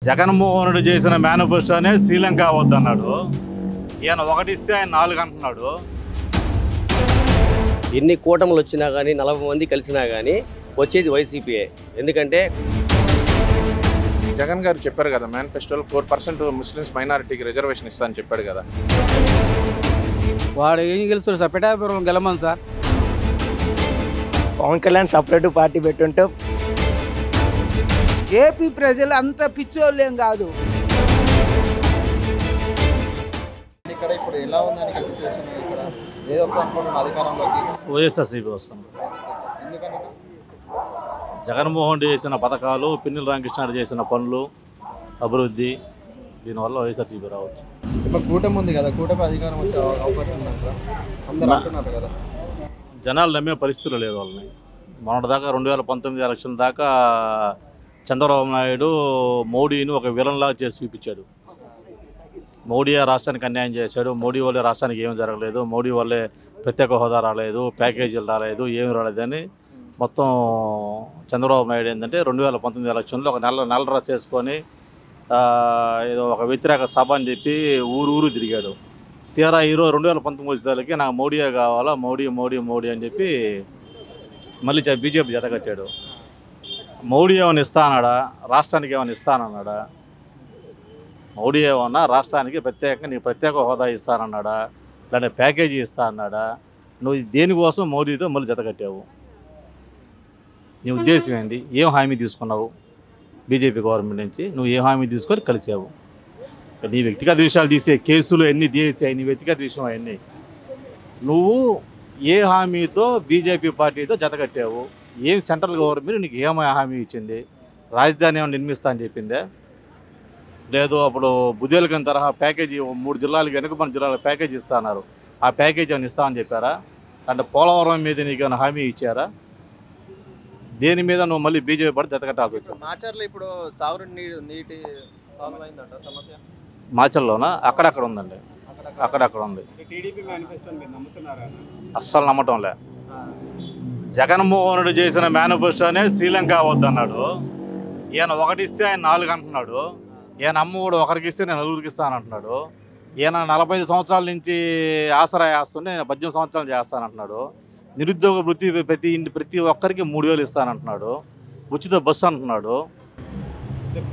జగన్మోహన్ రెడ్డి చేసిన మేనిఫెస్టోనే శ్రీలంక అవద్దన్నాడు. ఈయన ఒకటిస్తే ఆయన 4 అంటున్నాడు. ఎన్ని కూటములు వచ్చినా కానీ 40 మంది కలిసినా కానీ వచ్చేది వైసీపీయే. ఎందుకంటే జగన్ గారు చెప్పారు కదా, మేనిఫెస్టోలో 4% ముస్లిమ్స్ మైనారిటీకి రిజర్వేషన్ ఇస్తా అని చెప్పాడు కదా. వాడు ఏం గెలుస్తాడు సార్? పిఠాపురం గెలమని sir. Pawan Kalyan separate party పెట్టుంటే ఏపీ ప్రజలు అంత పిచ్చోళ్ళేం కాదు. ఇక్కడ ఇప్పుడు ఎలా ఉందని సిచ్యువేషన్? ఇక్కడ ఏదో అనుకుంటున్నాం అధికారంలోకి వైఎస్ఆర్సీపీ వస్తుంది. ఎందుకని జగన్మోహన్ రెడ్డి చేసిన పథకాలు, పిన్నెల రామకృష్ణారెడ్డి చేసిన పనులు, అభివృద్ధి, దీనివల్ల వైఎస్ఆర్సీపీ రావచ్చు. ఇప్పుడు కూటమి ఉంది కదా, కూటమి అధికారం వచ్చే అవకాశం ఉందంట అందరూ అంటున్నారు కదా. జనాలు నమ్మే పరిస్థితులు లేదు వాళ్ళని. మొన్నటిదాకా 2019 ఎలక్షన్ దాకా చంద్రబాబు నాయుడు మోడీని ఒక విలన్లాగా చేసి చూపించాడు. మోడీ రాష్ట్రానికి అన్యాయం చేశాడు, మోడీ వల్లే రాష్ట్రానికి ఏమి జరగలేదు, మోడీ వల్లే ప్రత్యేక హోదా రాలేదు, ప్యాకేజీలు రాలేదు, ఏమి రాలేదని మొత్తం చంద్రబాబు నాయుడు ఏంటంటే 2019 ఎలక్షన్లో ఒక నెల చేసుకొని ఏదో ఒక వ్యతిరేక సభ అని చెప్పి ఊరు తిరిగాడు. తీరా 2019 వచ్చేసరికి నాకు మోడీయే కావాలా, మోడీ అని చెప్పి మళ్ళీ బీజేపీ జతకట్టాడు. మోడీ ఏమైనా ఇస్తానన్నాడా? రాష్ట్రానికి ఏమైనా ఇస్తానన్నాడా? మోడీ ఏమన్నా రాష్ట్రానికి ప్రత్యేకంగా నీకు ప్రత్యేక హోదా ఇస్తానన్నాడా, లేదంటే ప్యాకేజీ ఇస్తా అన్నాడా? నువ్వు దేనికోసం మోడీతో మళ్ళీ జతకట్టావు? నీ ఉద్దేశం ఏంది? ఏం హామీ తీసుకున్నావు బీజేపీ గవర్నమెంట్ నుంచి? నువ్వు ఏ హామీ తీసుకొని కలిసావు? నీ వ్యక్తిగత విషయాలు తీసే కేసులు ఎన్ని తీసేసాయి, నీ వ్యక్తిగత విషయం అవన్నీ. నువ్వు ఏ హామీతో బీజేపీ పార్టీతో జతకట్టావు? ఏం సెంట్రల్ గవర్నమెంట్ నీకు ఏమో హామీ ఇచ్చింది? రాజధాని ఏమైనా నిర్మిస్తా అని చెప్పిందే? లేదు అప్పుడు బుదేలకం తరహా ప్యాకేజీ 3 జిల్లాలకి వెనుకబడిన జిల్లాలకు ప్యాకేజీ ఇస్తున్నారు, ఆ ప్యాకేజీ ఏమైనా ఇస్తామని చెప్పారా? అంటే పోలవరం మీద నీకు ఏమైనా హామీ ఇచ్చారా? దేని మీద నువ్వు మళ్ళీ బీజేపీ పార్టీ జతకట్టాల్సి వచ్చింది? మాచర్లో ఇప్పుడు సాగునీటి నీటి సాల్వ్ అయిందంట సమస్య. మాచర్లోనా? అక్కడక్కడ ఉందండి, అక్కడక్కడ ఉంది. టీడీపీ మేనిఫెస్టోని మీరు నమ్ముతున్నారా? అస్సలు నమ్మటం లే. జగన్మోహన్ రెడ్డి చేసిన మేనిఫెస్టోనే శ్రీలంక అవద్దన్నాడు. ఈయన ఒకటిస్తే ఆయన 4 అంటున్నాడు. ఈయన అమ్మ కూడా ఒకరికి ఇస్తే నేను 4గురికి ఇస్తానంటున్నాడు. ఈయన 45 సంవత్సరాల నుంచి ఆసరా వేస్తుంటే నేను 18 సంవత్సరాలు చేస్తానంటున్నాడు. నిరుద్యోగ వృత్తి ప్రతి ఒక్కరికి 3000 ఇస్తానంటున్నాడు. ఉచిత బస్సు అంటున్నాడు.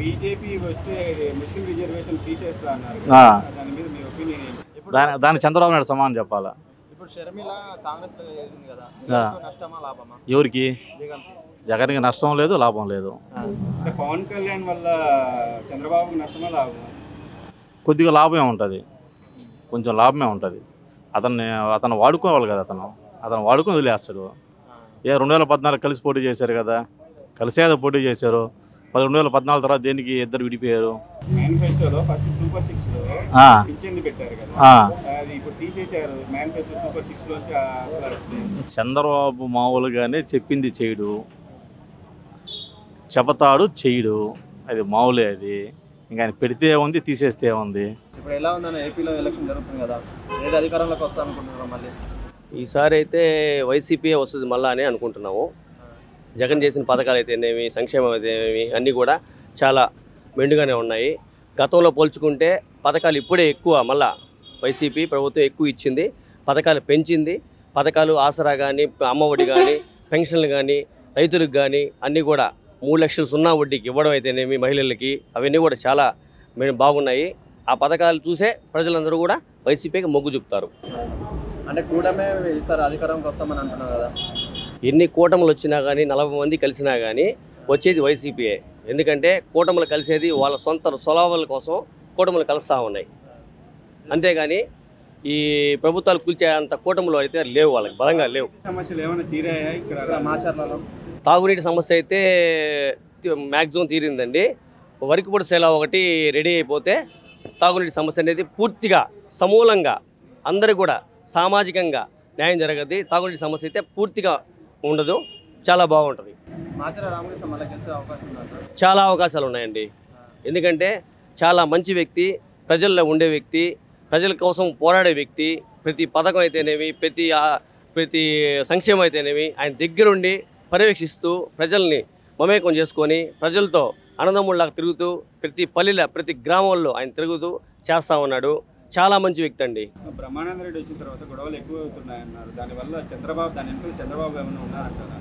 బీజేపీ వస్తే ముస్లిం రిజర్వేషన్ తీసేస్తా అన్నారు. దాని మీద మీ ఒపీనియన్ ఏంటి? దాని చంద్రబాబు నాయుడు సమానం చెప్పాలా? ఇప్పుడు షర్మిల కాంగ్రెస్ లో ఉంది కదా, నష్టమా లాభమా? ఎవరికి? జగన్. జగన్కి నష్టం లేదు, లాభం లేదు. పవన్ కళ్యాణ్ వల్ల చంద్రబాబుకి నష్టమా లాభమా? కొద్దిగా లాభమే ఉంటుంది, కొంచెం లాభమే ఉంటుంది. అతను వాడుకోవాలి కదా, అతను వాడుకొని వదిలేస్తాడు. 2014 కలిసి పోటీ చేశారు కదా, కలిసేదో పోటీ చేశారు. 2014 తర్వాత దేనికి ఇద్దరు విడిపోయారు? మేనిఫెస్టోలో ఫస్ట్ సూపర్ 6 లో పింఛన్లు పెట్టారు కదా, అది ఇప్పుడు తీసేశారు. మేనిఫెస్టో సూపర్ 6 లోంచి చంద్రబాబు మామూలుగానే చెప్పింది చేయడు, చెబతాడు చేయడు, అది మామూలే. అది ఇంకా ఆయన పెడితే ఉంది, తీసేస్తే ఉంది. ఇప్పుడు ఎలా ఉందన్న ఏపీలో ఎలక్షన్ జరుగుతుంది కదా, ఏది అధికారంలోకి వస్తా అనుకుంటున్నాం? మళ్ళీ ఈసారి అయితే వైసీపీయే వస్తుంది మళ్ళా అని అనుకుంటున్నాము. జగన్ చేసిన పథకాలు అయితేనేమి, సంక్షేమం అయితేనేమి అన్నీ కూడా చాలా మెండుగానే ఉన్నాయి. గతంలో పోల్చుకుంటే పథకాలు ఇప్పుడే ఎక్కువ, మళ్ళా వైసీపీ ప్రభుత్వం ఎక్కువ ఇచ్చింది, పథకాలు పెంచింది. పథకాలు ఆసరా కానీ, అమ్మఒడి కానీ, పెన్షన్లు కానీ, రైతులకు కానీ అన్నీ కూడా 3 లక్షలు సున్నా వడ్డీకి ఇవ్వడం అయితేనేమి మహిళలకి, అవన్నీ కూడా చాలా బాగున్నాయి. ఆ పథకాలు చూసే ప్రజలందరూ కూడా వైసీపీకి మొగ్గు చూపుతారు. అంటే కూటమే ఈసారి అధికారంకి వస్తామని అంటున్నారు కదా. ఎన్ని కూటములు వచ్చినా కానీ 40 మంది కలిసినా కానీ వచ్చేది వైసీపీయే. ఎందుకంటే కూటములు కలిసేది వాళ్ళ సొంత స్వలాభాల కోసం కూటములు కలుస్తూ ఉన్నాయి. అంతేగాని ఈ ప్రభుత్వాలు కూల్చే అంత కూటములు అయితే లేవు, వాళ్ళకి బలంగా లేవు. సమస్యలు ఏమైనా తీరాయా ఇక్కడ మాచర్లలో? తాగునీటి సమస్య అయితే మ్యాక్సిమం తీరిందండి. వరికి పొడి సేల ఒకటి రెడీ అయిపోతే తాగునీటి సమస్య అనేది పూర్తిగా సమూలంగా అందరూ కూడా సామాజికంగా న్యాయం జరగదు. తాగునీటి సమస్య అయితే పూర్తిగా ఉండదు, చాలా బాగుంటుంది. మాచర్ల రామకృష్ణ మళ్ళీ గెలిచే అవకాశం ఉందంటారు? చాలా అవకాశాలు ఉన్నాయండి. ఎందుకంటే చాలా మంచి వ్యక్తి, ప్రజల్లో ఉండే వ్యక్తి, ప్రజల కోసం పోరాడే వ్యక్తి. ప్రతి పథకం అయితేనేమి, ప్రతి సంక్షేమం అయితేనేమి ఆయన దగ్గరుండి పర్యవేక్షిస్తూ ప్రజల్ని మమేకం చేసుకొని ప్రజలతో అన్నదమ్ముళ్ళగా తిరుగుతూ ప్రతి పల్లెలో ప్రతి గ్రామంలో ఆయన తిరుగుతూ చేస్తూ ఉన్నాడు. చాలా మంచి వ్యక్తి అండి. బ్రహ్మానంద రెడ్డి వచ్చిన తర్వాత గొడవలు ఎక్కువ అవుతున్నాయన్నారు. దానివల్ల చంద్రబాబు ఏమైనా ఉన్నారంటారా?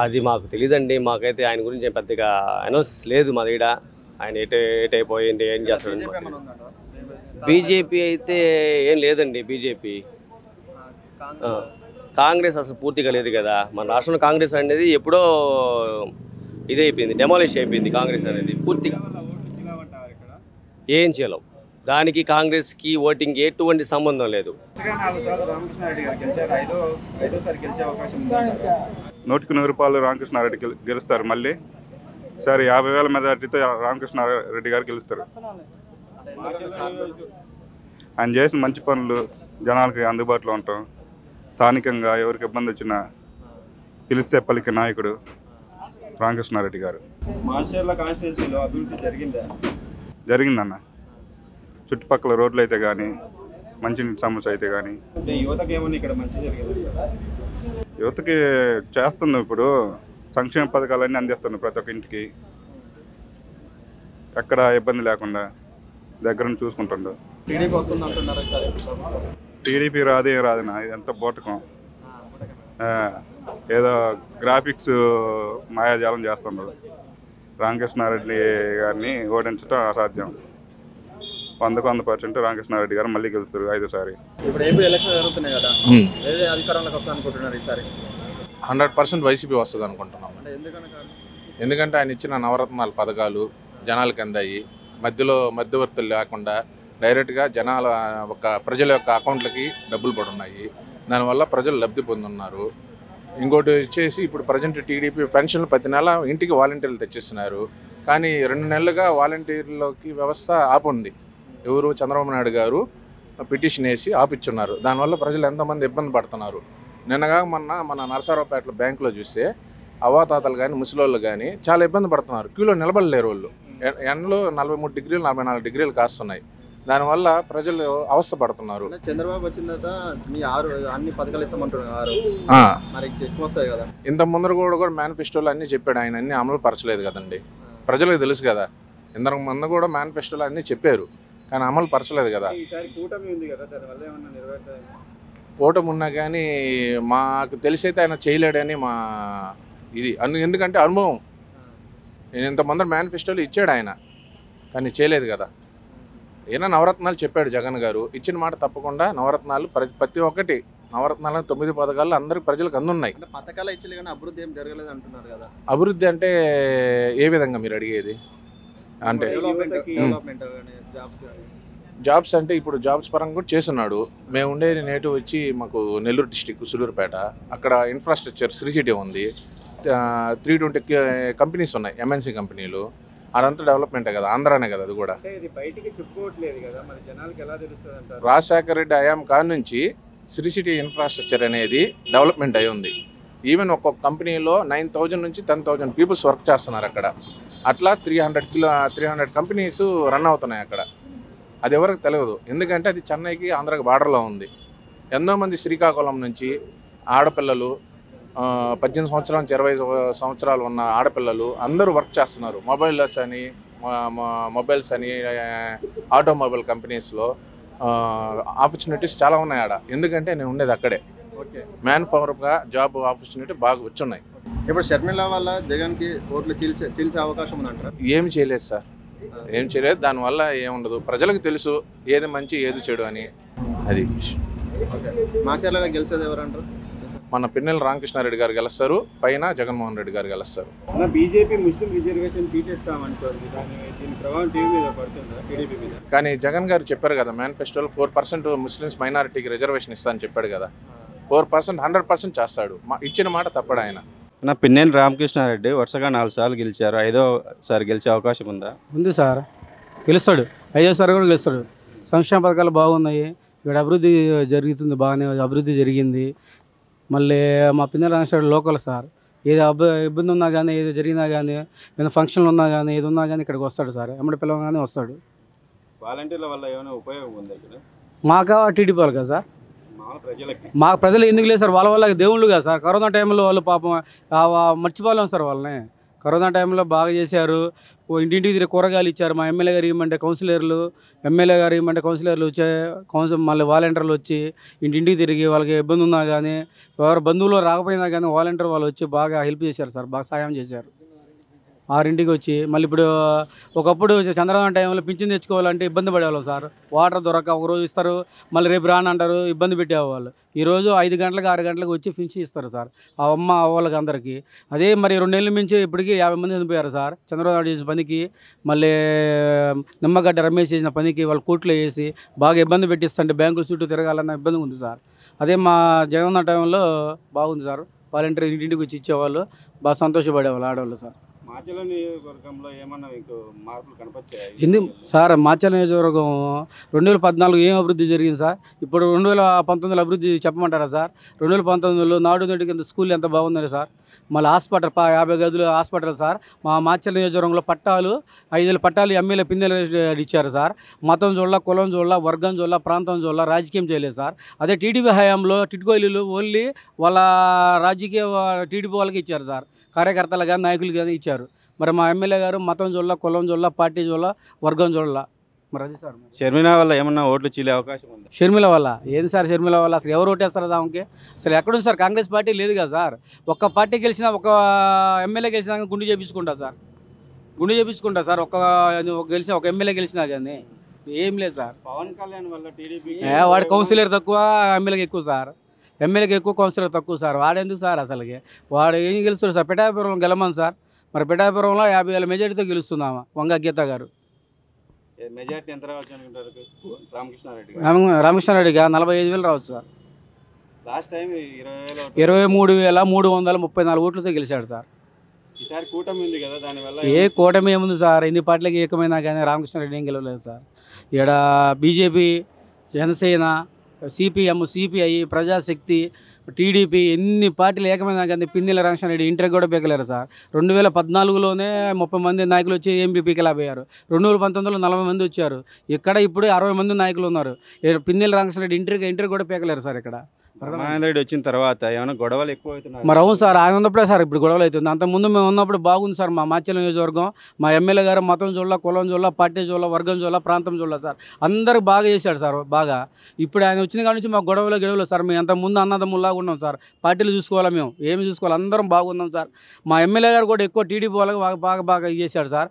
అది మాకు తెలియదండి. మాకైతే ఆయన గురించి పెద్దగా అనాలిసిస్ లేదు మా దగ్గర. ఆయన ఎటైపోయింది ఏం చేస్తాడు. బీజేపీ అయితే ఏం లేదండి. బీజేపీ కాంగ్రెస్ అసలు పూర్తిగా లేదు కదా. మన రాష్ట్రంలో కాంగ్రెస్ అనేది ఎప్పుడో ఇదైపోయింది, డెమాలిష్ అయిపోయింది కాంగ్రెస్ అనేది పూర్తిగా. ఏం చేయలేం. దానికి కాంగ్రెస్కి ఓటింగ్ ఎటువంటి సంబంధం లేదు. 100కి 100 రామకృష్ణారెడ్డి గెలుస్తారు. మళ్ళీ సరే 50,000 మెజార్టీతో రామకృష్ణారెడ్డి గారు గెలుస్తారు. ఆయన చేసిన మంచి పనులు జనాలకి అందుబాటులో ఉంటాం. స్థానికంగా ఎవరికి ఇబ్బంది వచ్చినా పిలిస్తే పలికే నాయకుడు రామకృష్ణారెడ్డి గారు. జరిగిందన్న. చుట్టుపక్కల రోడ్లు అయితే కానీ, మంచినీటి సమస్య అయితే కానీ యువతకి చేస్తున్నాం. ఇప్పుడు సంక్షేమ పథకాలన్నీ అందిస్తున్నాం ప్రతి ఒక్క ఇంటికి. ఎక్కడ ఇబ్బంది లేకుండా దగ్గరను చూసుకుంటుండు. టీడీపీ రాదే రాదనా, ఇదంతా బోటకం. ఏదో గ్రాఫిక్స్ మాయాజాలం చేస్తున్నారు. రామకృష్ణారెడ్డి గారిని ఓడించడం అసాధ్యం. 100% రామకృష్ణారెడ్డి గారు మళ్ళీ గెలుస్తారు 5సారి. ఇప్పుడు ఏపీ ఎలక్షన్ జరుగుతున్నాయి కదా, ఏదే అధికారంలోకి వస్తా అనుకుంటున్నారు ఈసారి? 100% వైసీపీ వస్తుంది అనుకుంటున్నాం. ఎందుకంటే ఆయన ఇచ్చిన నవరత్నాల పథకాలు జనాలకు అందాయి. మధ్యవర్తులు లేకుండా డైరెక్ట్గా ప్రజల యొక్క అకౌంట్లకి డబ్బులు పడున్నాయి. దానివల్ల ప్రజలు లబ్ధి పొందున్నారు. ఇంకోటి వచ్చేసి ఇప్పుడు ప్రజెంట్ టీడీపీ పెన్షన్లు ప్రతి నెల ఇంటికి వాలంటీర్లు తెచ్చిస్తున్నారు. కానీ 2 నెలలుగా వాలంటీర్లకి వ్యవస్థ ఆపుంది. ఎవరు? చంద్రబాబు నాయుడు గారు పిటిషన్ వేసి ఆపిచ్చున్నారు. దానివల్ల ప్రజలు ఎంతోమంది ఇబ్బంది పడుతున్నారు. నిన్నగా మన నరసరావుపేటలో బ్యాంకులో చూస్తే అవాతాతలు కానీ ముసలోళ్ళు కానీ చాలా ఇబ్బంది పడుతున్నారు. క్యూలో నిలబడలేరు వాళ్ళు. ఎండలో 43 డిగ్రీలు 44 డిగ్రీలు కాస్తున్నాయి. దానివల్ల ప్రజలు అవస్థ పడుతున్నారు. చంద్రబాబు వచ్చిన తర్వాత అన్ని పథకాలు ఇస్తామంటున్నారు. మరి ఎక్కువ వస్తాయి కదా. ఇంత ముందర కూడా మేనిఫెస్టోలో అన్నీ చెప్పాడు. ఆయన అన్ని అమలు పరచలేదు కదండి. ప్రజలకు తెలుసు కదా. ఇంతకు ముందు కూడా మేనిఫెస్టోలో అన్నీ చెప్పారు, కానీ అమలు పరచలేదు కదా. కూటమి ఉన్నా కానీ మాకు తెలిసైతే ఆయన చేయలేడని మా ఇది ఎందుకంటే అనుభవం. నేను ఇంతమంది మేనిఫెస్టోలు ఇచ్చాడు ఆయన, కానీ చేయలేదు కదా. ఏమైనా నవరత్నాలు చెప్పాడు జగన్ గారు. ఇచ్చిన మాట తప్పకుండా నవరత్నాలు ప్రతి ఒక్కటి నవరత్నాలు 9 పథకాలు అందరికి ప్రజలకు అందున్నాయి. పథకాలు ఇచ్చలే కానీ అభివృద్ధి ఏం జరగలేదు అంటున్నారు కదా. అభివృద్ధి అంటే ఏ విధంగా మీరు అడిగేది? అంటే జాబ్స్ అంటే ఇప్పుడు జాబ్స్ పరంగా కూడా చేస్తున్నాడు. మేము ఉండేది నేటివ్ వచ్చి మాకు నెల్లూరు డిస్టిక్ సులూరుపేట. అక్కడ ఇన్ఫ్రాస్ట్రక్చర్ శ్రీ సిటీ ఉంది. 320 కంపెనీస్ ఉన్నాయి, ఎంఎన్సీ కంపెనీలు. అదంతా డెవలప్మెంటే కదా, ఆంధ్రానే కదా అది కూడా. రాజశేఖర రెడ్డి హయాం కాడి నుంచి శ్రీ సిటీ ఇన్ఫ్రాస్ట్రక్చర్ అనేది డెవలప్మెంట్ అయి ఉంది. ఈవెన్ ఒక్కొక్క కంపెనీలో 9,000 నుంచి 10,000 పీపుల్స్ వర్క్ చేస్తున్నారు అక్కడ. అట్లా 300 కంపెనీస్ రన్ అవుతున్నాయి అక్కడ. అది ఎవరికి తెలియదు, ఎందుకంటే అది చెన్నైకి ఆంధ్రాకి బార్డర్లో ఉంది. ఎంతోమంది శ్రీకాకుళం నుంచి ఆడపిల్లలు 18 సంవత్సరాల నుంచి 20 సంవత్సరాలు ఉన్న ఆడపిల్లలు అందరూ వర్క్ చేస్తున్నారు. మొబైల్స్ అని ఆటోమొబైల్ కంపెనీస్లో ఆపర్చునిటీస్ చాలా ఉన్నాయి ఆడ. ఎందుకంటే నేను ఉండేది అక్కడే. మ్యాన్ పవర్గా జాబ్ ఆపర్చునిటీ బాగా వచ్చున్నాయి. ఇప్పుడు షర్మిల వల్ల జగన్కి ఓట్లు చీల్చే అవకాశం ఉందంటారా? ఏం చేయలేదు సార్, ఏం చేయలేదు. దానివల్ల ఏముండదు. ప్రజలకు తెలుసు ఏది మంచి ఏది చెడు అని. అది మాచర్లలో గెలిచేది ఎవరంటారు? మన పిన్నెల రామకృష్ణారెడ్డి గారు గెలుస్తారు, పైన జగన్మోహన్ రెడ్డి గారు గెలుస్తారు. బీజేపీ ముస్లిం రిజర్వేషన్ తీసేస్తామంటుంది, దీని ప్రభావం టీవీ మీద పడుతుందా టీడీపీ మీద? కానీ జగన్ గారు చెప్పారు కదా మేనిఫెస్టోలో 4% ముస్లిమ్స్ మైనారిటీకి రిజర్వేషన్ ఇస్తానని చెప్పాడు కదా. 4% 100% చేస్తాడు. ఇచ్చిన మాట తప్పడు ఆయన. నా పిన్నెల రామకృష్ణారెడ్డి వరుసగా 4 సార్లు గెలిచారు. 5వసారి గెలిచే అవకాశం ఉందా? ఉంది సార్, గెలుస్తాడు. 5వసారి కూడా గెలుస్తాడు. సంక్షేమ పథకాలు బాగున్నాయి. ఇక్కడ అభివృద్ధి జరుగుతుంది, బాగానే అభివృద్ధి జరిగింది. మళ్ళీ మా పిన్నెల రామకృష్ణారెడ్డి లోకల్ సార్. ఏది ఇబ్బంది ఉన్నా కానీ, ఏది జరిగినా కానీ, ఏదైనా ఫంక్షన్లు ఉన్నా కానీ, ఏది ఉన్నా కానీ ఇక్కడికి వస్తాడు సార్. ఎమ్మడి పిలవగానే వస్తాడు. వాలంటీర్ల వల్ల ఏమైనా ఉపయోగం ఉంది ఇక్కడ? మాకా టీడీపీ వాళ్ళు కదా సార్. మా ప్రజలు ఎందుకు లేదు సార్, వాళ్ళ వల్ల దేవుళ్ళు కదా సార్. కరోనా టైంలో వాళ్ళు పాపం మర్చిపోలేము సార్ వాళ్ళని. కరోనా టైంలో బాగా చేశారు. ఇంటింటికి తిరిగి కూరగాయలు ఇచ్చారు. మా ఎమ్మెల్యే గారు ఇవ్వమంటే కౌన్సిలర్లు, ఎమ్మెల్యే గారు ఇవ్వమంటే కౌన్సిలర్లు వచ్చే మళ్ళీ వాలంటీర్లు వచ్చి ఇంటింటికి తిరిగి వాళ్ళకి ఇబ్బంది ఉన్నా కానీ ఎవరు బంధువులు రాకపోయినా కానీ వాలంటీర్ వాళ్ళు వచ్చి బాగా హెల్ప్ చేశారు సార్, బాగా సాయం చేశారు. 6ంటికి వచ్చి మళ్ళీ ఇప్పుడు ఒకప్పుడు చంద్రబాబు టైంలో పింఛన్ తెచ్చుకోవాలంటే ఇబ్బంది పడేవాళ్ళం సార్. వాటర్ దొరక ఒకరోజు ఇస్తారు, మళ్ళీ రేపు రానంటారు, ఇబ్బంది పెట్టేవాళ్ళు. ఈరోజు 5 గంటలకు 6 గంటలకు వచ్చి పింఛన్ ఇస్తారు సార్ ఆ అమ్మ వాళ్ళకి అందరికీ. అదే మరి 2 నెలల నుంచి ఇప్పటికీ 50 మంది చనిపోయారు సార్ చంద్రబాబు చేసిన పనికి. మళ్ళీ నిమ్మగడ్డ రమేష్ చేసిన పనికి వాళ్ళు కోర్టులో వేసి బాగా ఇబ్బంది పెట్టిస్తుంటే బ్యాంకుల చుట్టూ తిరగాలన్న ఇబ్బంది ఉంది సార్. అదే మా జగన్ టైంలో బాగుంది సార్. వాలంటీర్ ఇంటింటికి వచ్చి ఇచ్చేవాళ్ళు, బాగా సంతోషపడేవాళ్ళు ఆడవాళ్ళు సార్. మాచర్ల నియోజకవర్గంలో ఏమన్నా మీకు మార్పులు కనపచ్చాయి? ఎందుకు సార్ మాచర్ల నియోజకవర్గం 2014 ఏం అభివృద్ధి జరిగింది సార్? ఇప్పుడు 2019 అభివృద్ధి చెప్పమంటారా సార్? 2019లో నాడు నేడు కింద స్కూల్ ఎంత బాగుందని సార్. మళ్ళీ హాస్పిటల్ 50 గదులు హాస్పిటల్ సార్. మా మాచర్ల నియోజకవర్గంలో పట్టాలు 5,000 పట్టాలు ఎమ్మెల్యే పిందెలు ఇచ్చారు సార్. మతం చూడాల, కులం చూడాల, వర్గం చూడాల, ప్రాంతం చూడాల, రాజకీయం చేయలేదు సార్. అదే టీడీపీ హయాంలో టిట్కో ఇల్లులు ఓన్లీ వాళ్ళ రాజకీయ టీడీపీ వాళ్ళకి ఇచ్చారు సార్. కార్యకర్తలు కానీ నాయకులు కానీ ఇచ్చారు. మరి మా ఎమ్మెల్యే గారు మతం చూడాల, కులం చూడాల, పార్టీ చూడాల, వర్గం చూడాల. మరి అది సార్ షర్మిల వల్ల ఏమన్నా ఓట్లు చీలే అవకాశం ఉంది? షర్మిల వల్ల ఏంది సార్? షర్మిల వల్ల అసలు ఎవరు ఓటేస్తారు దానికి? అసలు ఎక్కడుంది సార్? కాంగ్రెస్ పార్టీ లేదు కదా సార్. ఒక్క పార్టీ గెలిచినా, ఒక ఎమ్మెల్యే గెలిచినా గుండు చేపించుకుంటా సార్, గుండు చేపించుకుంటా సార్. గెలిచిన ఒక ఎమ్మెల్యే గెలిచినా కానీ ఏం లేదు సార్. పవన్ కళ్యాణ్ వల్ల టీడీపీ వాడి కౌన్సిలర్ తక్కువ, ఎమ్మెల్యేకి ఎక్కువ సార్. ఎమ్మెల్యేకి ఎక్కువ, కౌన్సిలర్ తక్కువ సార్. వాడెందుకు సార్? అసలుకి వాడు ఏం గెలుస్తాడు సార్? పిఠాపురం గెలమని సార్. మరి పిఠాపురంలో 50,000 మెజార్టీతో గెలుస్తున్నామా వంగ గీత గారు. మెజార్టీ ఎంత రావచ్చు అనుకుంటారు? రామకృష్ణారెడ్డిగా 45,000 రావచ్చు సార్. లాస్ట్ టైం 23,334 ఓట్లతో గెలిచాడు సార్. ఈసారి కూటమి ఉంది కదా, దానివల్ల ఏ కూటమి ఏముంది సార్? ఎన్ని పార్టీలకి ఏకమైనా కానీ రామకృష్ణారెడ్డి ఏం గెలవలేదు సార్. ఇక్కడ BJP, Janasena, CPM, CPI, Prajashakti, TDP ఎన్ని పార్టీలు ఏకమైనా కానీ పిన్నెల రామకృష్ణారెడ్డి ఇంటర్కి కూడా పీకలేరు సార్. 2014లోనే 30 మంది నాయకులు వచ్చి ఎంపీ పీకలేకపోయారు. 2019లో 40 మంది వచ్చారు. ఇక్కడ ఇప్పుడు 60 మంది నాయకులు ఉన్నారు. పిన్నెల రామకృష్ణారెడ్డి ఇంటర్కి కూడా పీకలేరు సార్. ఇక్కడ రామానంద రెడ్డి వచ్చిన తర్వాత ఏమైనా గొడవలు ఎక్కువ అవుతున్నాయి? మరి అవును సార్, ఆయన ఉన్నప్పుడే సార్ ఇప్పుడు గొడవలు అవుతుంది. అంతకుముందు మేము ఉన్నప్పుడు బాగుంది సార్. మా మాచర్ల నియోజకవర్గం, మా ఎమ్మెల్యే గారు మతం చూడాల, కులం చూడాల, పార్టీ చూడాల, వర్గం చూడాల, ప్రాంతం చూడాల సార్. అందరికి బాగా చేశాడు సార్ బాగా. ఇప్పుడు ఆయన వచ్చిన కాడి నుంచి మా గొడవలు సార్. మేము అంతకుముందు అన్నదమ్ముల్లాగా ఉన్నాం సార్. పార్టీలు చూసుకోవాలా, మేము ఏమి చూసుకోవాలి, అందరం బాగున్నాం సార్. మా ఎమ్మెల్యే గారు కూడా ఎక్కువ టీడీపీ వాళ్ళకి బాగా చేశాడు సార్.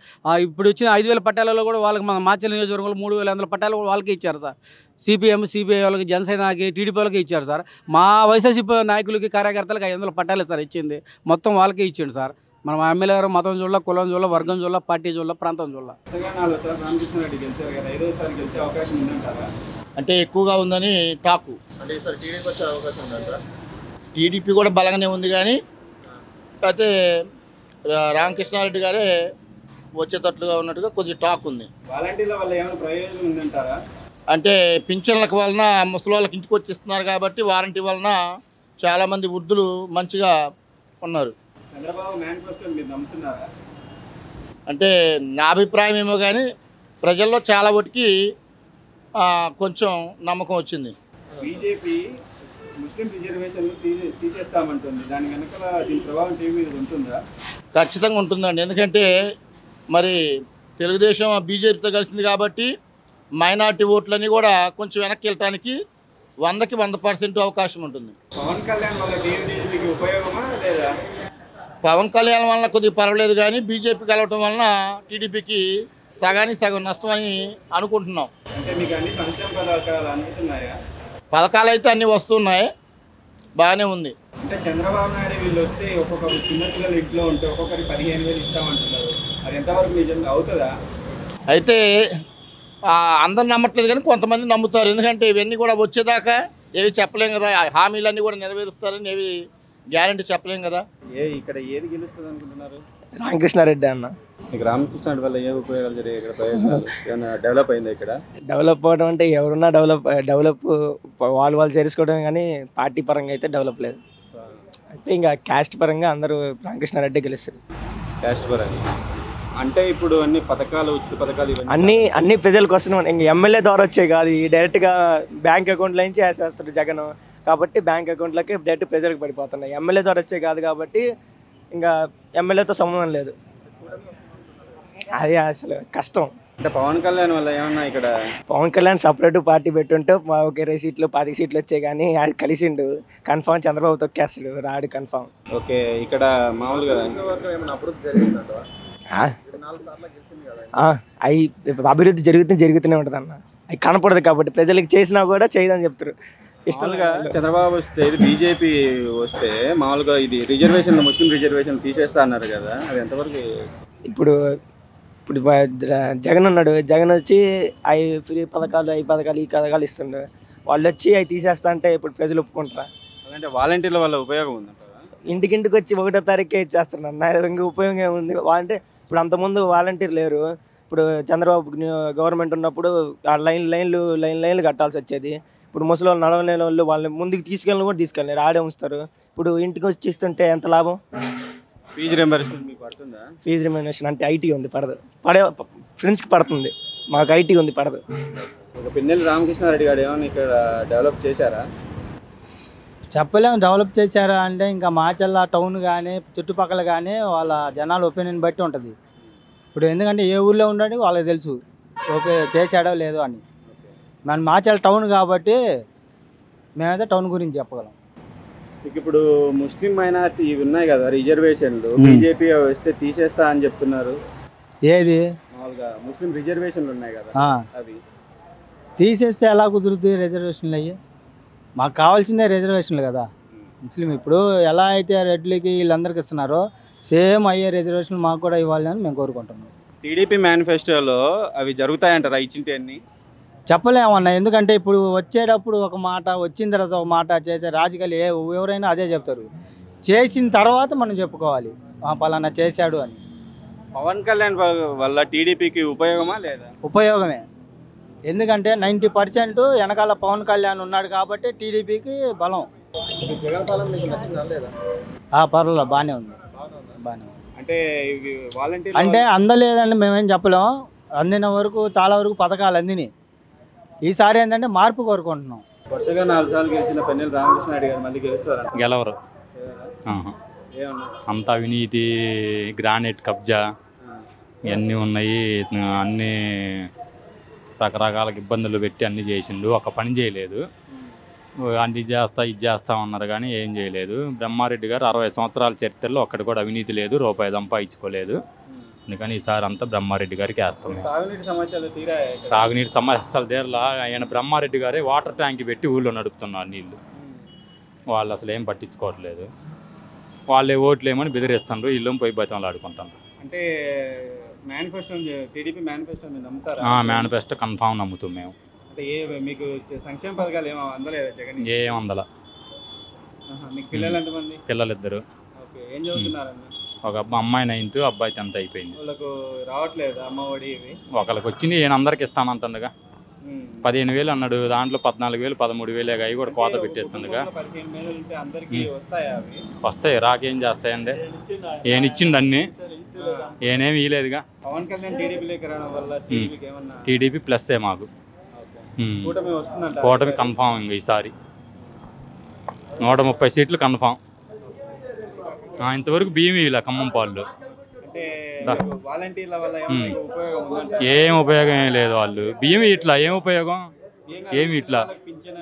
ఇప్పుడు వచ్చిన 5,000 పట్టాలలో కూడా వాళ్ళకి మన మాచర్ల నియోజకవర్గంలో 3,100 పట్టాలు కూడా వాళ్ళకే ఇచ్చారు సార్. సిపిఎం, సిపిఐ వాళ్ళకి, జనసేనకి, టీడీపీ వాళ్ళకి ఇచ్చారు సార్. మా వైఎస్ఆర్సీపీ నాయకులకి, కార్యకర్తలకు 500 పట్టాలే సార్ ఇచ్చింది. మొత్తం వాళ్ళకే ఇచ్చిండు సార్. మన ఎమ్మెల్యే గారు మతం చూడాల, కులం చూడాల, వర్గం చూడాల, పార్టీ చూడాల, ప్రాంతం చూడాల. రామకృష్ణారెడ్డి గెలిచారు కదా, 5వ గెలిచే అవకాశం ఉందంటారా? అంటే ఎక్కువగా ఉందని టాకు. అంటే ఈసారి టీడీపీ వచ్చే అవకాశం ఉందంటారా? టీడీపీ కూడా బలంగానే ఉంది కానీ అయితే రామకృష్ణారెడ్డి గారే వచ్చేటట్లుగా ఉన్నట్టుగా కొద్దిగా టాక్ ఉంది. వాలంటీర్ల వల్ల ఏమైనా ప్రయోజనం ఉందంటారా? అంటే పింఛన్లకు వలన ముసలి వాళ్ళకి ఇంటికి వచ్చి ఇస్తున్నారు కాబట్టి వారంటీ వలన చాలామంది వృద్ధులు మంచిగా ఉన్నారు. చంద్రబాబు మేనిఫెస్టో మీరు నమ్ముతున్నారా? అంటే నా అభిప్రాయం ఏమో కానీ ప్రజల్లో చాలా వాటికి కొంచెం నమ్మకం వచ్చింది. బీజేపీ ముస్లిం రిజర్వేషన్లు తీసేస్తామంటుంది. దాని కనుక దీని ప్రభావం టీవీ మీద ఉంటుందా? ఖచ్చితంగా ఉంటుందండి. ఎందుకంటే మరి తెలుగుదేశం బీజేపీతో కలిసింది కాబట్టి మైనార్టీ ఓట్లని కూడా కొంచెం వెనక్కి వెళ్ళటానికి 100కి 100% అవకాశం ఉంటుంది. పవన్ కళ్యాణ్ వల్ల టీడీపీకి ఉపయోగమా లేదా? పవన్ కళ్యాణ్ వలన కొద్దిగా పర్వాలేదు కానీ బీజేపీ కలవటం వలన టీడీపీకి సగానికి సగం నష్టం అని అనుకుంటున్నాం. అంటే మీకు అన్ని సంక్షేమ పథకాలు అందుతున్నాయా? పథకాలు అయితే అన్నీ వస్తున్నాయి, బాగానే ఉంది. అంటే చంద్రబాబు నాయుడు వీళ్ళు వస్తే ఒక్కొక్క చిన్నపిల్లలు ఇంట్లో ఉంటే ఒక్కొక్కరికి 15,000 ఇస్తామంటున్నారు. అది ఎంతవరకు నిజంగా అవుతుందా? అయితే అందరు నమ్మట్లేదు కానీ కొంతమంది నమ్ముతారు. ఎందుకంటే ఇవన్నీ కూడా వచ్చేదాకా ఏవి చెప్పలేం కదా. హామీలన్నీ కూడా నెరవేరుస్తారని ఏవి గ్యారంటీ చెప్పలేం కదా. ఇక్కడ ఏది గెలుస్తుంది అనుకుంటున్నారు? రామకృష్ణారెడ్డి అన్న. మీకు రామకృష్ణారెడ్డి వల్ల ఏ ఉపయోగాలు జరిగాయి? ఇక్కడ ప్రయోజనాలు ఏమైనా డెవలప్ అయిందా? ఇక్కడ డెవలప్ అవ్వడం అంటే ఎవరున్నా డెవలప్ వాళ్ళు చేసుకోవడం కానీ పార్టీ పరంగా అయితే డెవలప్ లేదు. అంటే ఇంకా క్యాస్ట్ పరంగా అందరూ రామకృష్ణారెడ్డి గెలుస్తారు. క్యాస్ట్ పరంగా అంటే ఇప్పుడు అన్ని పథకాలు, ఉచిత పథకాలు అన్ని ప్రజలకు వస్తున్నాయి. ఇంకా ఎమ్మెల్యే ద్వారా వచ్చాయి కాదు, ఈ డైరెక్ట్గా బ్యాంక్ అకౌంట్లో నుంచి వేసేస్తారు జగన్. కాబట్టి బ్యాంక్ అకౌంట్లకి డైరెక్ట్ ప్రజలకు పడిపోతున్నాయి. ఎమ్మెల్యే ద్వారా వచ్చాయి కాదు కాబట్టి ఇంకా ఎమ్మెల్యేతో సంబంధం లేదు. అది అసలు కష్టం. అంటే పవన్ కళ్యాణ్ వల్ల ఏమన్నా ఇక్కడ పవన్ కళ్యాణ్ సపరేట్ పార్టీ పెట్టుంటే ఒక 20 సీట్లు 10 సీట్లు వచ్చాయి, కానీ అది కలిసిండు కన్ఫామ్ చంద్రబాబు తొక్కేస్తాడు, రాడు కన్ఫామ్. ఓకే, ఇక్కడ మామూలుగా అవి అభివృద్ధి జరుగుతూనే ఉంటుంది అన్న. అవి కనపడదు కాబట్టి ప్రజలకు చేసినా కూడా చేయదని చెప్తారు. ఇష్టంగా చంద్రబాబు వస్తే ఇది బీజేపీ వస్తే మామూలుగా ఇది రిజర్వేషన్ ముస్లిం రిజర్వేషన్ తీసేస్తా అన్నారు కదా, అది ఎంతవరకు? ఇప్పుడు జగన్ ఉన్నాడు, జగన్ వచ్చి అవి ఫ్రీ పథకాలు ఈ పథకాలు ఇస్తుండే, వాళ్ళు వచ్చి అవి తీసేస్తా అంటే ఇప్పుడు ప్రజలు ఒప్పుకుంటారా? అంటే వాలంటీర్ల వల్ల ఉపయోగం ఉందంటారా? ఇంటికి వచ్చి 1వ తారీఖే ఇచ్చేస్తున్నారు, ఇంకా ఉపయోగం ఏముంది? అంటే ఇప్పుడు అంతకుముందు వాలంటీర్ లేరు, ఇప్పుడు చంద్రబాబు గవర్నమెంట్ ఉన్నప్పుడు ఆ లైన్లు కట్టాల్సి వచ్చేది. ఇప్పుడు ముసలి వాళ్ళు నడవలేని వాళ్ళు వాళ్ళని ముందుకు తీసుకెళ్ళలేరు, ఆడే ఉంచుతారు. ఇప్పుడు ఇంటికి వచ్చి ఇస్తుంటే ఎంత లాభం? ఫీజు రింబర్స్మెంట్ మీకు పడుతుందా? ఫీజు రింబర్స్మెంట్ అంటే ఐటీ ఉంది, పడదు. ఫ్రెండ్స్కి పడుతుంది, మాకు ఐటీ ఉంది, పడదు. ఒక పిన్నెల్లి రామకృష్ణారెడ్డి గారు ఏమైనా ఇక్కడ డెవలప్ చేశారా? చెప్పలేము డెవలప్ చేశారా అంటే, ఇంకా మాచల్ల టౌన్ కానీ చుట్టుపక్కల కానీ వాళ్ళ జనాల ఒపీనియన్ బట్టి ఉంటుంది. ఇప్పుడు ఎందుకంటే ఏ ఊళ్ళో ఉండడానికి వాళ్ళకి తెలుసు చేశాడో లేదో అని. మన మాచల్ల టౌన్ కాబట్టి మేమైతే టౌన్ గురించి చెప్పగలం. ఇప్పుడు ముస్లిం మైనారిటీ ఇవి ఉన్నాయి కదా రిజర్వేషన్లు, బీజేపీ వస్తే తీసేస్తా అని చెప్తున్నారు. ఏది మామూలుగా ముస్లిం రిజర్వేషన్లు ఉన్నాయి కదా, అవి తీసేస్తే ఎలా కుదురుతుంది? రిజర్వేషన్లు అయ్యి మాకు కావాల్సిందే రిజర్వేషన్లు కదా. ముస్లిం ఇప్పుడు ఎలా అయితే రెడ్లకి వీళ్ళందరికీ ఇస్తున్నారో సేమ్ అయ్యే రిజర్వేషన్లు మాకు కూడా ఇవ్వాలి అని మేము కోరుకుంటున్నాం. టీడీపీ మేనిఫెస్టోలో అవి జరుగుతాయంటారా ఇచ్చింటి అన్ని? చెప్పలేమన్నా, ఎందుకంటే ఇప్పుడు వచ్చేటప్పుడు ఒక మాట, వచ్చిన తర్వాత ఒక మాట, చేసే రాజకీయాలు ఎవరైనా అదే చెప్తారు. చేసిన తర్వాత మనం చెప్పుకోవాలి పలానా చేశాడు అని. పవన్ కళ్యాణ్ వల్ల టీడీపీకి ఉపయోగమా లేదా? ఉపయోగమే, ఎందుకంటే 90% వెనకాల పవన్ కళ్యాణ్ ఉన్నాడు కాబట్టి టీడీపీకి బలం. పర్వాలేదు, బాగానే ఉంది. అంటే అందలేదని మేమేం చెప్పలేము, అందిన వరకు చాలా వరకు పథకాలు అందినాయి. ఈసారి ఏంటంటే మార్పు కోరుకుంటున్నాం. వరుసగా 4 సార్లు గెలిచిన పిన్నెల్లి రామకృష్ణారెడ్డి గారు మళ్ళీ గెలుస్తారా? గెలవరు, అంతా అవినీతి, గ్రానైట్ కబ్జా ఇవన్నీ ఉన్నాయి. అన్నీ రకరకాల ఇబ్బందులు పెట్టి అన్నీ చేసిండు, ఒక పని చేయలేదు. అన్ని ఇది చేస్తా ఉన్నారు కానీ ఏం చేయలేదు. బ్రహ్మారెడ్డి గారు 60 సంవత్సరాల చరిత్రలో ఒక్కటి కూడా అవినీతి లేదు, రూపాయి సంపాదించుకోలేదు. అందుకని ఈసారి అంతా బ్రహ్మారెడ్డి గారికి వేస్తున్నాం. తాగునీటి సమస్యలు తీరలా. ఆయన బ్రహ్మారెడ్డి గారే వాటర్ ట్యాంక్ పెట్టి ఊళ్ళో నడుపుతున్నారు నీళ్ళు. వాళ్ళు అసలు ఏం పట్టించుకోవట్లేదు. వాళ్ళే ఓట్లు ఏమని బెదిరిస్తున్నారు, ఇల్లు పోయి బయటలు ఆడుకుంటున్నారు. అంటే టీడీపీ మేనిఫెస్టో కన్ఫామ్ నమ్ముతాం మేము. మీకు సంక్షేమ పథకాలు ఏమో అందలేదా జగన్? ఏం అందల. మీకు పిల్లలు ఎంతమంది? పిల్లలు 2. ఏం చదువుతున్నారన్న? ఒక అమ్మాయి 9th, అబ్బాయి 10th అయిపోయింది. వాళ్ళకు రావట్లేదు అమ్మఒడి ఇవి? ఒకరికి వచ్చింది, ఈయన అందరికి ఇస్తానంటుండగా. 15,000 అన్నాడు, దాంట్లో 14,000 13,000 అవి కూడా కోత పెట్టేస్తుండగా. వస్తాయి, రాకేం చేస్తాయండి? ఈయనిచ్చిండు అన్ని, ఈయనేమి ఇవ్వలేదుగా. పవన్ కళ్యాణ్ టీడీపీలోకి రావడం వల్ల టీడీపీ ప్లస్సే మాకు. కూటమి కన్ఫామ్. ఇంక ఈసారి 130 సీట్లు కన్ఫామ్. ఇంతవరకు బియ్యం ఇలా ఖమ్మం పాళ్ళు ఏం ఉపయోగం ఏం లేదు. వాళ్ళు బియ్యం ఇట్లా ఏం ఉపయోగం ఏమి ఇట్లా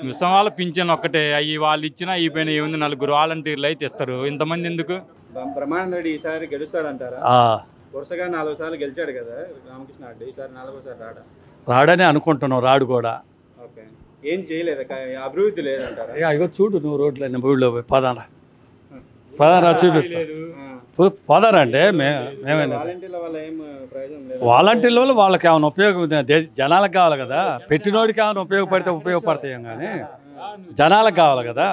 ముసం వాళ్ళ పింఛన్ ఒక్కటే, అవి వాళ్ళు ఇచ్చినా అయిపోయినా ఏముంది, 4 వాలంటీర్లు అయితే ఇస్తారు, ఇంతమంది ఎందుకు? బ్రహ్మానంద రెడ్డి ఈసారి గెలుస్తాడంటారా? వరుసగా 4 సార్లు గెలిచాడు కదా రామకృష్ణారెడ్డి, ఈసారి 4వ సారి రాడని అనుకుంటున్నాం. రాడు కూడా. ఏం చేయలేదు, అభివృద్ధి లేదంటారా? ఇగో చూడు, నువ్వు రోడ్లన్నీ ఊళ్ళో పోయి పదారా చూపిస్తా. పదారా అంటే మేమేనా వాలంటీర్ల వల్ల వాళ్ళకి ఏమైనా ఉపయోగం, జనాలకు కావాలి కదా. పెట్టినోడికి ఏమైనా ఉపయోగపడితే ఉపయోగపడతాయి కానీ జనాలకు కావాలి కదా.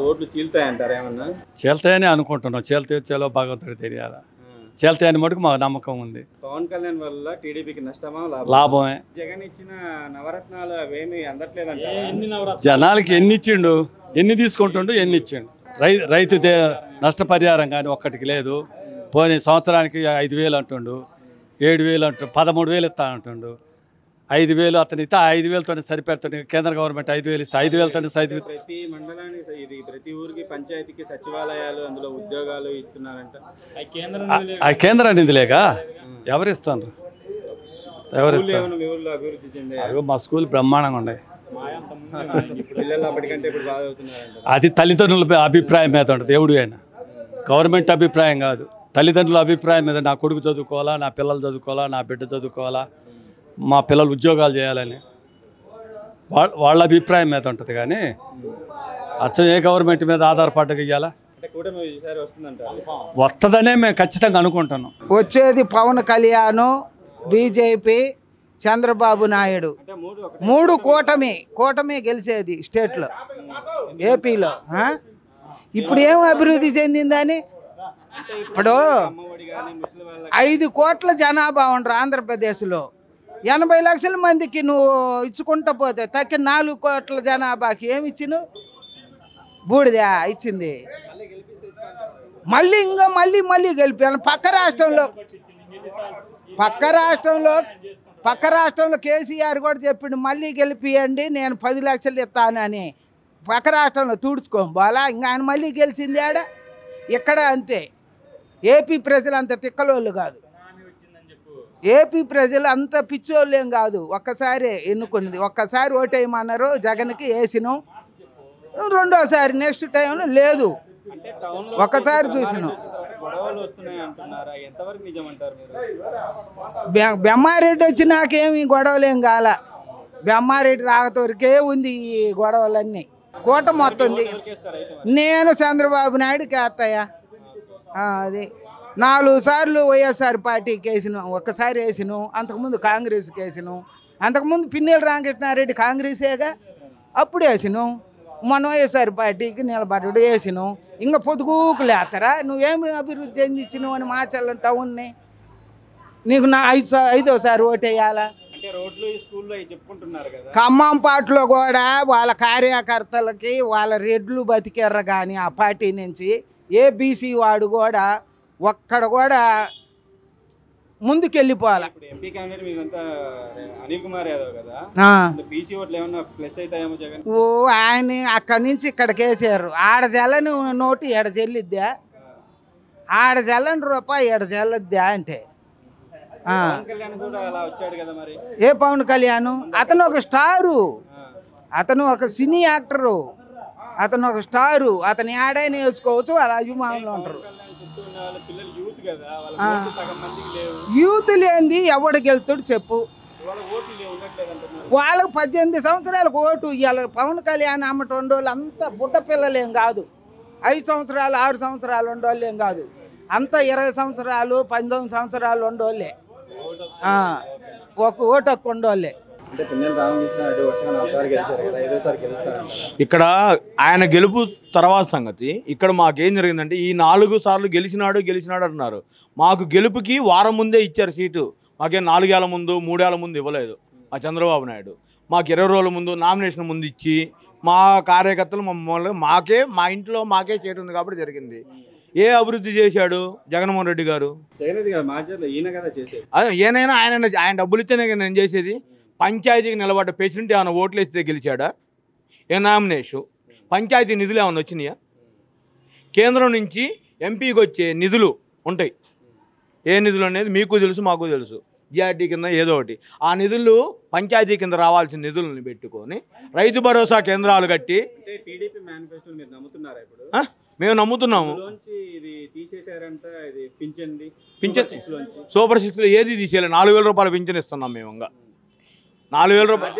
ఓట్లు చీల్తాయంటారా? ఏమన్నా చీల్తాయని అనుకుంటున్నాం. చీలో భగవంతుడికి తెలియాలా. చీల్తాయని మటుకు మాకు నమ్మకం ఉంది. పవన్ కళ్యాణ్ వల్ల టీడీపీకి నష్టమా లాభమే? జగన్ ఇచ్చిన నవరత్నాలు అవేమి అందట్లేదంట. జనాలకి ఎన్ని ఇచ్చిండు, ఎన్ని తీసుకుంటుండు, ఎన్ని ఇచ్చిండు? రైతు నష్టపరిహారం కానీ ఒక్కటికి లేదు. పోనీ సంవత్సరానికి 5,000 అంటుండు, 7,000 అంటు, 13,000 ఇస్తా అంటుండు. 5,000 అతను ఇస్తే 5,000తోనే సరిపెడుతుంది. కేంద్ర గవర్నమెంట్ 5,000 ఇస్తే 5,000తోనే ప్రతి మండలానికి ప్రతి ఊరికి పంచాయతీకి సచివాలయాలు అందులో ఉద్యోగాలు ఇస్తున్నారంట. ఆ కేంద్ర నిధులేక ఎవరిస్తారు? ఎవరిస్తారు? మీ ఊళ్ళో అభివృద్ధి చెందే అదిగో మా స్కూల్ బ్రహ్మాండంగా ఉన్నాయి. పిల్లలు అప్పటికంటే ఇప్పుడు బాగా అవుతున్నారంట. అది తల్లిదండ్రుల అభిప్రాయం మీద ఉంటుంది. దేవుడు అయినా గవర్నమెంట్ అభిప్రాయం కాదు, తల్లిదండ్రుల అభిప్రాయం మీద. నా కొడుకు చదువుకోవాలా, నా పిల్లలు చదువుకోవాలా, నా బిడ్డ చదువుకోవాలా, మా పిల్లలు ఉద్యోగాలు చేయాలని వాళ్ళ అభిప్రాయం మీద ఉంటుంది. కానీ అచ్చం ఏ గవర్నమెంట్ మీద ఆధారపడక ఇవ్వాలా? వస్తుందనే మేము ఖచ్చితంగా అనుకుంటున్నాం. వచ్చేది పవన్ కళ్యాణ్, బీజేపీ, చంద్రబాబు నాయుడు, మూడు కూటమి గెలిచేది స్టేట్లో, ఏపీలో. ఇప్పుడు ఏం అభివృద్ధి చెందిందని? ఇప్పుడు 5 కోట్ల జనాభా ఉండరు ఆంధ్రప్రదేశ్లో. 80 లక్షల మందికి నువ్వు ఇచ్చుకుంటా పోతే తక్కి 4 కోట్ల జనాభాకి ఏమి ఇచ్చిను? బూడిదా ఇచ్చింది. మళ్ళీ గెలిపాను. పక్క రాష్ట్రంలో కేసీఆర్ కూడా చెప్పిండు మళ్ళీ గెలిపియండి, నేను 10 లక్షలు ఇస్తానని. పక్క రాష్ట్రంలో తుడుచుకోబోలా. ఇంకా ఆయన మళ్ళీ గెలిచింది ఆడ. ఇక్కడ అంతే. ఏపీ ప్రజలు అంత తిక్కలోళ్ళు కాదు. ఏపీ ప్రజలు అంత పిచ్చోళ్ళు ఏం కాదు. ఒక్కసారి ఎన్నుకున్నది, ఒక్కసారి ఓటేయమన్నారు, జగన్కి వేసినాం. రెండోసారి నెక్స్ట్ టైంలో లేదు, ఒక్కసారి చూసినాం. బెమ్మారెడ్డి వచ్చి నాకేమి గొడవలేం కాల. బెమ్మారెడ్డి రాకతోరికే ఉంది ఈ గొడవలన్నీ. కూటమి వస్తుంది. నేను చంద్రబాబు నాయుడుకి వేస్తాయా? అది 4 సార్లు వైఎస్ఆర్ పార్టీకి వేసినాం, ఒక్కసారి వేసినాం. అంతకుముందు కాంగ్రెస్కి వేసినాం. అంతకుముందు పిన్నెల రామకృష్ణారెడ్డి కాంగ్రెసేగా, అప్పుడు వేసినాం. మన వైఎస్ఆర్ పార్టీకి నిలబడ్డాడు, వేసినాం. ఇంకా పొదుగుకు లేస్తారా? నువ్వేమి అభివృద్ధి చెందించినావు అని మార్చాల టౌన్ని? నీకు నా 5వ ఓటేయాలా? ఖమ్మంపాట్లో కూడా వాళ్ళ కార్యకర్తలకి వాళ్ళ రెడ్లు బతికెర్ర. కానీ ఆ పార్టీ నుంచి ఏబీసీ వాడు కూడా ఒక్కడ కూడా ముందుకెళ్ళిపోవాలి. ఓ ఆయన అక్కడి నుంచి ఇక్కడికి వేసారు. ఆడ జల్లని నోటు ఎడ చెల్లిద్దా? ఆడ జల్లని రూపాయి ఎడ చెల్లద్దా అంటే ఏ పవన్ కళ్యాణ్? అతను ఒక స్టారు, అతను ఒక సినీ యాక్టరు, అతను ఒక స్టారు. అతను ఆడైనా వేసుకోవచ్చు, వాళ్ళ అభిమానులు ఉంటారు. యూత్ లేనిది ఎవడికి వెళ్తాడు చెప్పు? వాళ్ళకు 18 సంవత్సరాలకు ఓటు ఇవ్వాలి. పవన్ కళ్యాణ్ అమ్మటి ఉండోళ్ళు అంతా బుడ్డ పిల్లలేం కాదు. 5 సంవత్సరాలు 6 సంవత్సరాలు ఉండోళ్ళు ఏం కాదు. అంతా 20 సంవత్సరాలు 19 సంవత్సరాలు ఉండోళ్ళే. ఒక ఓటు హక్కు ఉండోళ్ళే. ఇక్కడ ఆయన గెలుపు తర్వాత సంగతి. ఇక్కడ మాకేం జరిగిందంటే ఈ 4 సార్లు గెలిచినాడు అన్నారు. మాకు గెలుపుకి వారం ముందే ఇచ్చారు సీటు. మాకేం 4 ఏళ్ల ముందు 3 ఏళ్ల ముందు ఇవ్వలేదు మా చంద్రబాబు నాయుడు. మాకు 20 రోజుల ముందు నామినేషన్ ముందు ఇచ్చి మా కార్యకర్తలు మమ్మల్ని మా ఇంట్లో మాకే చేయడం ఉంది కాబట్టి జరిగింది. ఏ అభివృద్ధి చేశాడు జగన్మోహన్ రెడ్డి గారు? ఏనైనా ఆయన డబ్బులు ఇస్తేనే నేను చేసేది. పంచాయతీకి నిలబడ్డ ప్రెసిడెంట్ ఏమైనా ఓట్లు వేస్తే గెలిచాడా? ఏ నామినేషన్? పంచాయతీ నిధులు ఏమైనా వచ్చినాయా? కేంద్రం నుంచి ఎంపీకి వచ్చే నిధులు ఉంటాయి. ఏ నిధులు అనేది మీకు తెలుసు, మాకు తెలుసు. జిఆర్టీ కింద ఏదో ఒకటి. ఆ నిధులు పంచాయతీ కింద రావాల్సిన నిధులను పెట్టుకొని రైతు భరోసా కేంద్రాలు కట్టి మేము నమ్ముతున్నాము. సూపర్ 6 ఏది తీసేయాలి? 4,000 రూపాయలు పింఛన్ ఇస్తున్నాం మేము. ఇంకా 4,000 రూపాయలు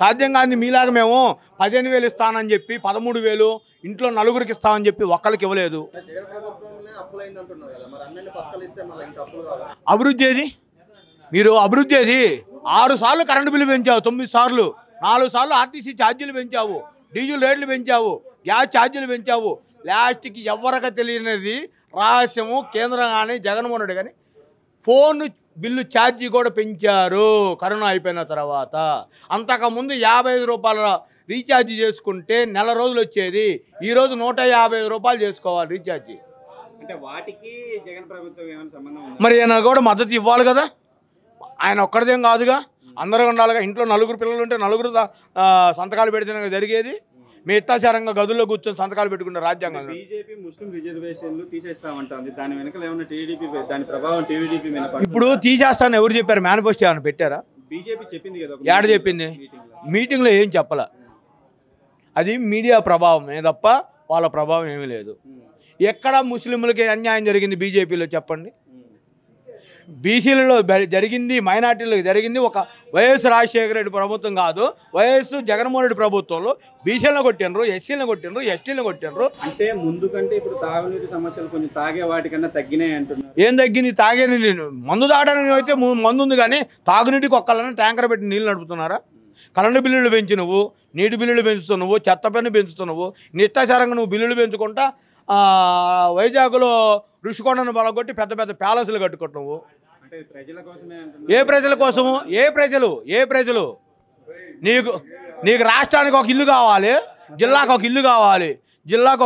సాధ్యం కాదు. మీలాగా మేము 15,000 ఇస్తానని చెప్పి 13,000 ఇంట్లో 4గురికి ఇస్తామని చెప్పి ఒక్కరికి ఇవ్వలేదు. అభివృద్ధి ఏది? మీరు అభివృద్ధి ఏది? 6 సార్లు కరెంటు బిల్లు పెంచావు, 9 సార్లు, 4 సార్లు ఆర్టీసీ ఛార్జీలు పెంచావు, డీజిల్ రేట్లు పెంచావు, గ్యాస్ ఛార్జీలు పెంచావు. లాస్ట్కి ఎవరికి తెలియనిది రహస్యము. కేంద్రం కానీ జగన్మోహన్ రెడ్డి కానీ ఫోన్ బిల్లు ఛార్జీ కూడా పెంచారు కరోనా అయిపోయిన తర్వాత. అంతకుముందు 55 రూపాయల రీఛార్జ్ చేసుకుంటే నెల రోజులు వచ్చేది. ఈరోజు 150 రూపాయలు చేసుకోవాలి రీఛార్జీ. మరి ఆయన కూడా మద్దతు ఇవ్వాలి కదా. ఆయన ఒక్కడిదేం కాదుగా, అందరూ ఉండాలిగా. ఇంట్లో 4 పిల్లలు ఉంటే 4 సంతకాలు పెడితేనే జరిగేది. మీ ఇష్టాచారంగా గదుల్లో కూర్చొని సంతకాలు పెట్టుకున్న రాజ్యాంగం. బీజేపీ ముస్లిం రిజర్వేషన్లు తీసేస్తామంటుంది. దాని వెనకాల ఏమన్నా టీడీపీ దాని ప్రభావం టీడీపీ మీద ఇప్పుడు తీసేస్తాను ఎవరు చెప్పారు? మేనిఫెస్టో ఏమైనా పెట్టారా? బీజేపీ చెప్పింది కదా. ఏడ చెప్పింది? మీటింగ్లో ఏం చెప్పాల. అది మీడియా ప్రభావమే తప్ప వాళ్ళ ప్రభావం ఏమీ లేదు. ఎక్కడ ముస్లింలకి అన్యాయం జరిగింది బీజేపీలో చెప్పండి? బీసీలలో జరిగింది, మైనార్టీలకు జరిగింది ఒక వైఎస్ రాజశేఖర రెడ్డి ప్రభుత్వం కాదు, వైఎస్ జగన్మోహన్ రెడ్డి ప్రభుత్వంలో బీసీలను కొట్టినరు, ఎస్సీలను కొట్టినరు, ఎస్టీలను కొట్టినరు. అంటే ముందు కంటే ఇప్పుడు తాగునీటి సమస్యలు కొంచెం తాగే వాటికన్నా తగ్గినాయి అంటున్నారు. ఏం తగ్గింది? తాగేది మందు తాగడానికి అయితే మందు ఉంది, కానీ తాగునీటికి ఒక్కళ్ళని ట్యాంకర్ పెట్టి నీళ్ళు నడుపుతున్నారా? కరెంటు బిల్లులు పెంచి నువ్వు, నీటి బిల్లులు పెంచుతున్నావు, చెత్త పన్ను పెంచుతున్నావు, నిత్యాచారంగా నువ్వు బిల్లులు పెంచుకుంటా వైజాగ్లో ఋషికొండను బలగొట్టి పెద్ద పెద్ద ప్యాలెస్లు కట్టుకుంటున్నావు. అంటే ప్రజల కోసమే అంటున్నారు. ఏ ప్రజల కోసము? ఏ ప్రజలు? నీకు రాష్ట్రానికి ఒక ఇల్లు కావాలి, జిల్లాకు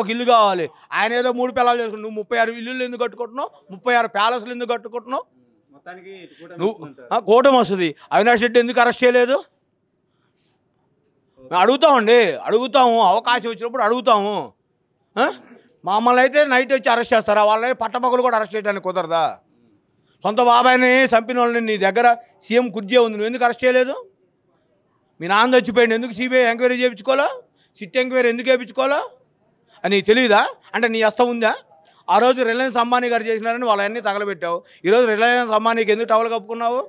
ఒక ఇల్లు కావాలి, ఆయన ఏదో 3 పిల్లలు చేసుకుని నువ్వు 36 ఇల్లులు ఎందుకు కట్టుకుంటున్నావు? 36 ప్యాలెస్లు ఎందుకు కట్టుకుంటున్నావు? మొత్తానికి నువ్వు కూటమి వస్తుంది. అవినాష్ రెడ్డి ఎందుకు అరెస్ట్ చేయలేదు? అడుగుతాము, అవకాశం వచ్చినప్పుడు అడుగుతాము. మమ్మల్ని అయితే నైట్ వచ్చి అరెస్ట్ చేస్తారా? వాళ్ళని పట్టపగలు కూడా అరెస్ట్ చేయడానికి కుదరదా? సొంత బాబాయిని చంపిన వాళ్ళని నీ దగ్గర సీఎం కుర్చీ ఉంది, నువ్వు ఎందుకు అరెస్ట్ చేయలేదు? మీ నాన్న చచ్చిపోయింది, ఎందుకు సిబిఐ ఎంక్వైరీ చేయించుకోవాలా? సిట్ ఎంక్వైరీ ఎందుకు చేయించుకోవాలా అని తెలియదా? అంటే నీ అస్తం ఉందా? ఆ రోజు రిలయన్స్ అంబానీ గారు చేసినారని వాళ్ళన్నీ తగలబెట్టావు, ఈరోజు రిలయన్స్ అంబానీకి ఎందుకు టవల్ కప్పుకున్నావు?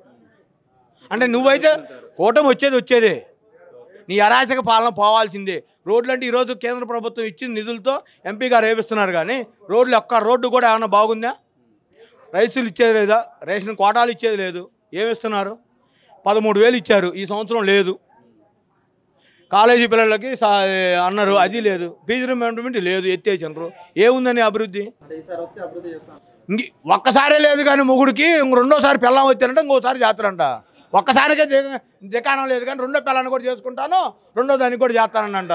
అంటే నువ్వైతే కూటమి వచ్చేదే, నీ అరాచక పాలన పోవాల్సిందే. రోడ్లు అంటే ఈరోజు కేంద్ర ప్రభుత్వం ఇచ్చిన నిధులతో ఎంపీ గారు వేపిస్తున్నారు, కానీ రోడ్లు ఒక్క రోడ్డు కూడా ఏమన్నా బాగుందా? రైసులు ఇచ్చేది లేదా? రేషన్ కోటాలు ఇచ్చేది లేదు. ఏమిస్తున్నారు? 13,000 ఇచ్చారు, ఈ సంవత్సరం లేదు. కాలేజీ పిల్లలకి అన్నారు, అది లేదు. ఫీజు రీయింబర్స్మెంట్ లేదు, ఎత్తేసినారు. ఏముందని అభివృద్ధి? ఒక్కసారే లేదు కానీ మొగుడికి రెండోసారి పిల్లం వచ్చారంట, ఇంకోసారి చేస్తారంట. ఒక్కసారికే దికాణం లేదు కానీ రెండో పిల్లని కూడా చేసుకుంటాను, రెండో దానికి కూడా చేస్తానంట.